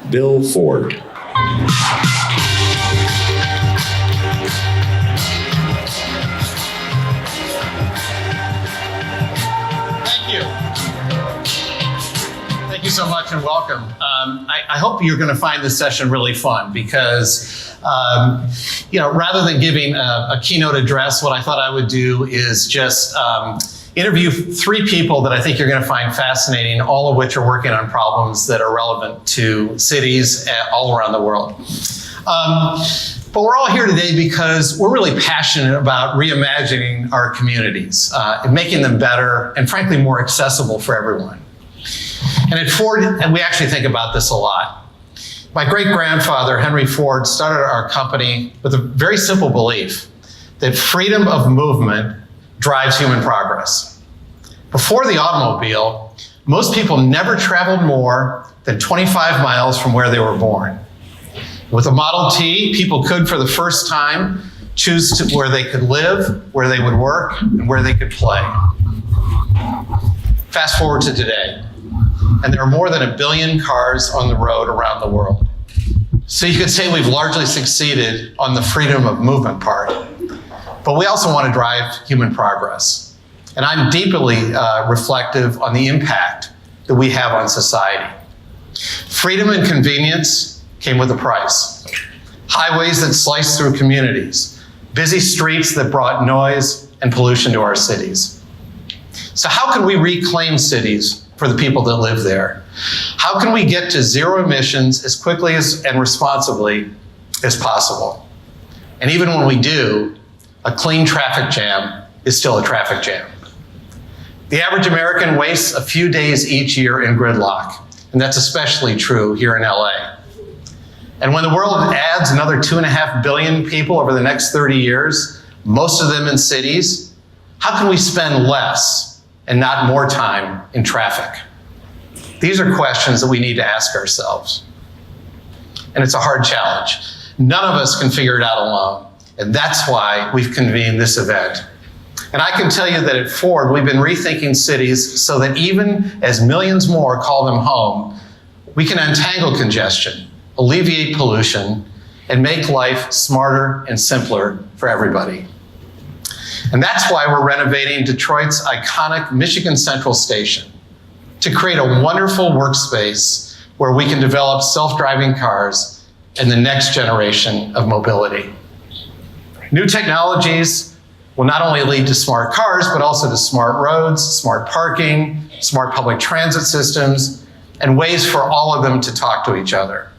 Bill Ford. Thank you. Thank you so much and welcome. I hope you're going to find this session really fun because, rather than giving a keynote address, what I thought I would do is just interview 3 people that I think you're going to find fascinating, all of which are working on problems that are relevant to cities all around the world. But we're all here today because we're really passionate about reimagining our communities, and making them better and frankly more accessible for everyone. And at Ford, and we actually think about this a lot. My great-grandfather, Henry Ford, started our company with a very simple belief that freedom of movement drives human progress. Before the automobile, most people never traveled more than 25 miles from where they were born. With the Model T, people could, for the first time, choose where they could live, where they would work, and where they could play. Fast forward to today, and there are more than 1 billion cars on the road around the world. So you could say we've largely succeeded on the freedom of movement part. But we also want to drive human progress. And I'm deeply reflective on the impact that we have on society. Freedom and convenience came with a price. Highways that sliced through communities, busy streets that brought noise and pollution to our cities. So how can we reclaim cities for the people that live there? How can we get to zero emissions as quickly and responsibly as possible? And even when we do, a clean traffic jam is still a traffic jam. The average American wastes a few days each year in gridlock, and that's especially true here in LA. And when the world adds another 2.5 billion people over the next 30 years, most of them in cities, how can we spend less and not more time in traffic? These are questions that we need to ask ourselves. And it's a hard challenge. None of us can figure it out alone. And that's why we've convened this event. And I can tell you that at Ford, we've been rethinking cities so that even as millions more call them home, we can untangle congestion, alleviate pollution, and make life smarter and simpler for everybody. And that's why we're renovating Detroit's iconic Michigan Central Station to create a wonderful workspace where we can develop self-driving cars and the next generation of mobility. New technologies will not only lead to smart cars, but also to smart roads, smart parking, smart public transit systems, and ways for all of them to talk to each other.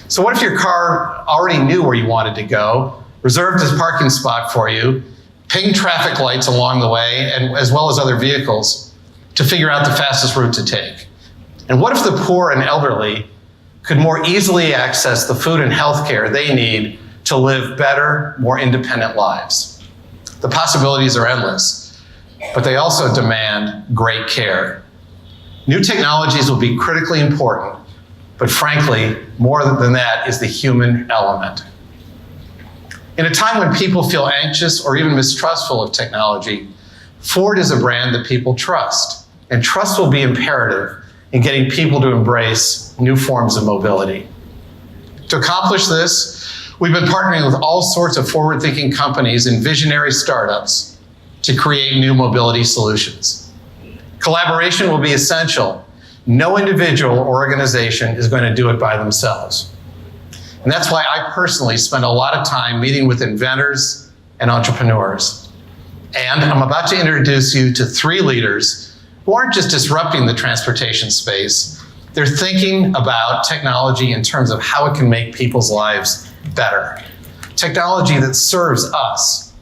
So what if your car already knew where you wanted to go, reserved a parking spot for you, pinged traffic lights along the way, and as well as other vehicles, to figure out the fastest route to take? And what if the poor and elderly could more easily access the food and health care they need to live better, more independent lives? The possibilities are endless, but they also demand great care. New technologies will be critically important, but frankly, more than that is the human element. In a time when people feel anxious or even mistrustful of technology, Ford is a brand that people trust, and trust will be imperative in getting people to embrace new forms of mobility. To accomplish this, we've been partnering with all sorts of forward-thinking companies and visionary startups to create new mobility solutions. Collaboration will be essential. No individual or organization is going to do it by themselves. And that's why I personally spend a lot of time meeting with inventors and entrepreneurs. And I'm about to introduce you to 3 leaders who aren't just disrupting the transportation space. They're thinking about technology in terms of how it can make people's lives better. Technology that serves us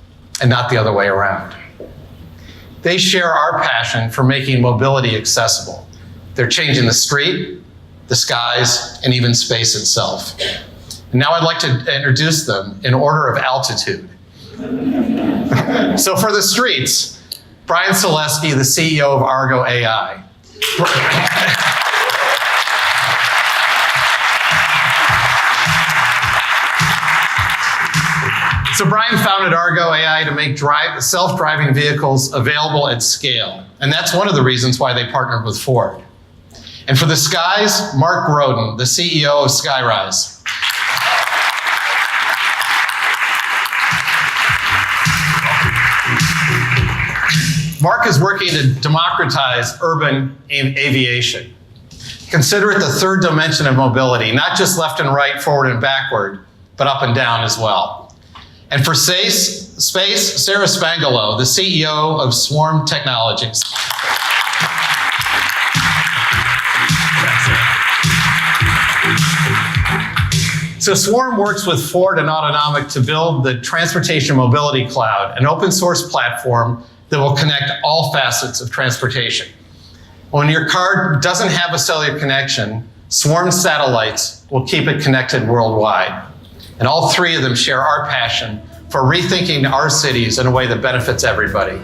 and not the other way around. They share our passion for making mobility accessible. They're changing the street, the skies, and even space itself. And now I'd like to introduce them in order of altitude. So for the streets, Brian Selesky, the CEO of Argo AI. So Brian founded Argo AI to make self-driving vehicles available at scale. And that's one of the reasons why they partnered with Ford. And for the skies, Mark Roden, the CEO of Skyrise. Mark is working to democratize urban aviation. Consider it the third dimension of mobility, not just left and right, forward and backward, but up and down as well. And for space, Sarah Spangolo, the CEO of Swarm Technologies. So Swarm works with Ford and Autonomic to build the Transportation Mobility Cloud, an open source platform that will connect all facets of transportation. When your car doesn't have a cellular connection, Swarm satellites will keep it connected worldwide. And all three of them share our passion for rethinking our cities in a way that benefits everybody.